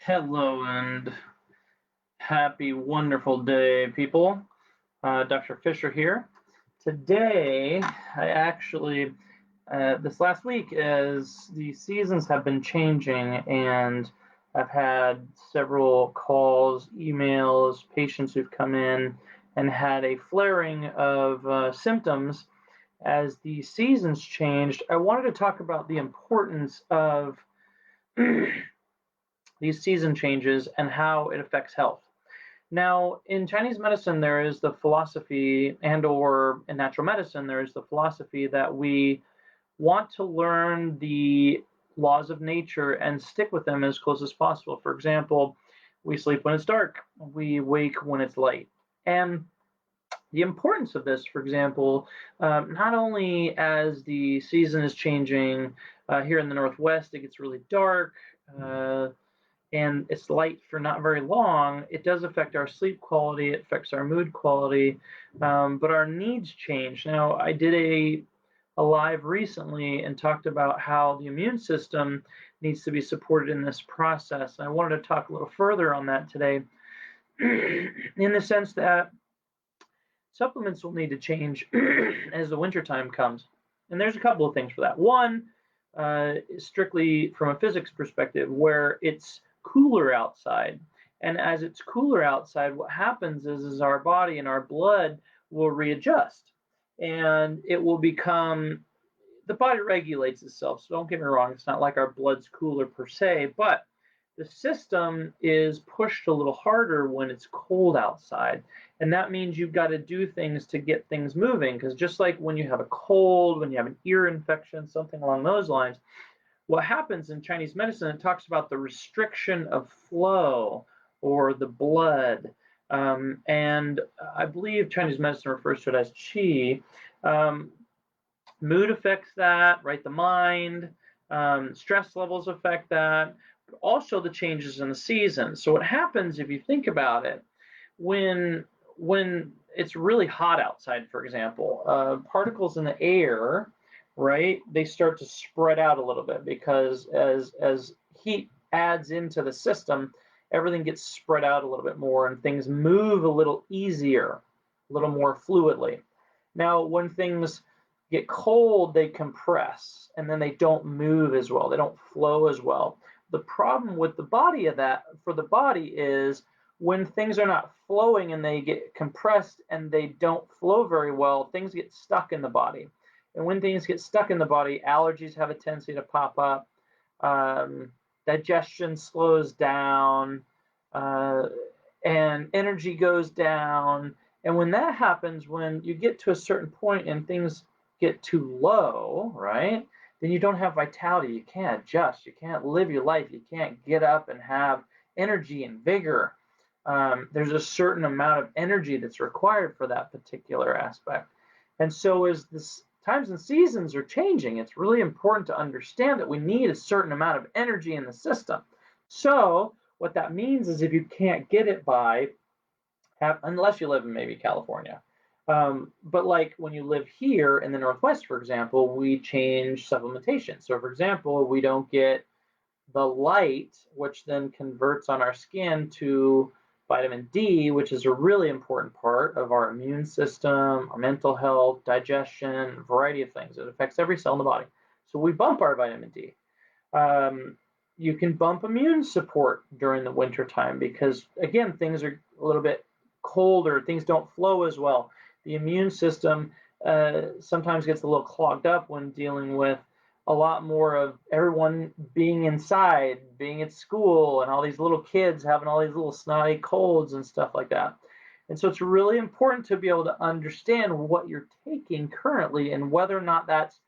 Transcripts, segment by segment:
Hello and happy, wonderful day, people. Dr. Fisher here. Today, this last week, as the seasons have been changing, and I've had several calls, emails, patients who've come in and had a flaring of symptoms as the seasons changed. I wanted to talk about the importance of these season changes and how it affects health. Now, in Chinese medicine, there is the philosophy, and or in natural medicine, there is the philosophy that we want to learn the laws of nature and stick with them as close as possible. For example, we sleep when it's dark, we wake when it's light. And the importance of this, for example, not only as the season is changing here in the Northwest, it gets really dark. And it's light for not very long, it does affect our sleep quality, it affects our mood quality, but our needs change. Now, I did a live recently and talked about how the immune system needs to be supported in this process. And I wanted to talk a little further on that today in the sense that supplements will need to change as the wintertime comes. And there's a couple of things for that. One, strictly from a physics perspective, where it's cooler outside. And as it's cooler outside, what happens is our body and our blood will readjust. And it will become, the body regulates itself. So don't get me wrong, it's not like our blood's cooler per se, but the system is pushed a little harder when it's cold outside. And that means you've got to do things to get things moving. Because just like when you have a cold, when you have an ear infection, something along those lines, what happens in Chinese medicine, it talks about the restriction of flow or the blood. And I believe Chinese medicine refers to it as qi. Mood affects that, right? The mind, stress levels affect that, but also the changes in the season. So what happens if you think about it, when it's really hot outside, for example, particles in the air, right? They start to spread out a little bit because as heat adds into the system, everything gets spread out a little bit more and things move a little easier, a little more fluidly. Now, when things get cold, they compress and then they don't move as well. They don't flow as well. The problem with the body of that for the body is when things are not flowing and they get compressed and they don't flow very well, things get stuck in the body. And when things get stuck in the body, allergies have a tendency to pop up, digestion slows down, uh, and energy goes down. And when that happens, when you get to a certain point and things get too low, right, then you don't have vitality. You can't adjust. You can't live your life. You can't get up and have energy and vigor. There's a certain amount of energy that's required for that particular aspect. And so as the times and seasons are changing, it's really important to understand that we need a certain amount of energy in the system. So what that means is if you can't get it unless you live in maybe California, but like when you live here in the Northwest, for example, we change supplementation. So for example, we don't get the light, which then converts on our skin to vitamin D, which is a really important part of our immune system, our mental health, digestion, a variety of things. It affects every cell in the body. So we bump our vitamin D. You can bump immune support during the winter time because, again, things are a little bit colder, things don't flow as well. The immune system sometimes gets a little clogged up when dealing with a lot more of everyone being inside, being at school, and all these little kids having all these little snotty colds and stuff like that. And so it's really important to be able to understand what you're taking currently and whether or not that's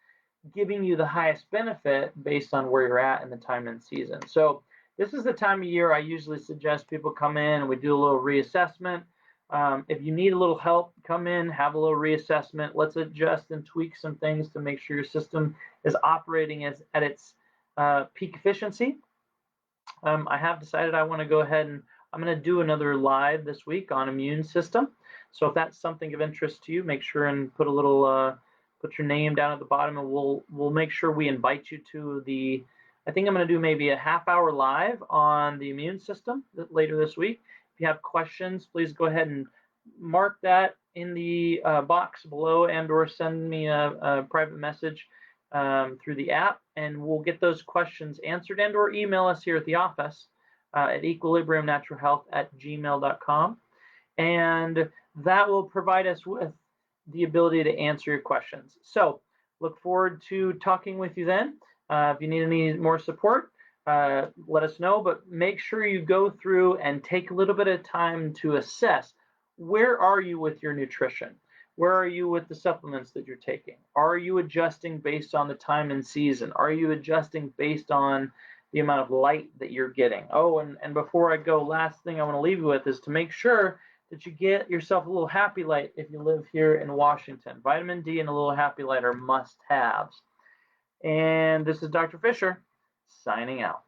giving you the highest benefit based on where you're at in the time and season. So this is the time of year I usually suggest people come in and we do a little reassessment. If you need a little help, come in, have a little reassessment. Let's adjust and tweak some things to make sure your system is operating at its peak efficiency. I have decided I want to go ahead and I'm going to do another live this week on immune system. So if that's something of interest to you, make sure and put a little put your name down at the bottom, and we'll make sure we invite you to the I think I'm going to do maybe a half-hour live on the immune system later this week. If you have questions, please go ahead and mark that in the box below, and/or send me a private message through the app, and we'll get those questions answered, and/or email us here at the office at equilibriumnaturalhealth@gmail.com, and that will provide us with the ability to answer your questions. So look forward to talking with you then. If you need any more support, let us know, but make sure you go through and take a little bit of time to assess, where are you with your nutrition? Where are you with the supplements that you're taking? Are you adjusting based on the time and season? Are you adjusting based on the amount of light that you're getting? Oh, and before I go, last thing I want to leave you with is to make sure that you get yourself a little happy light if you live here in Washington. Vitamin D and a little happy light are must-haves. And this is Dr. Fisher signing out.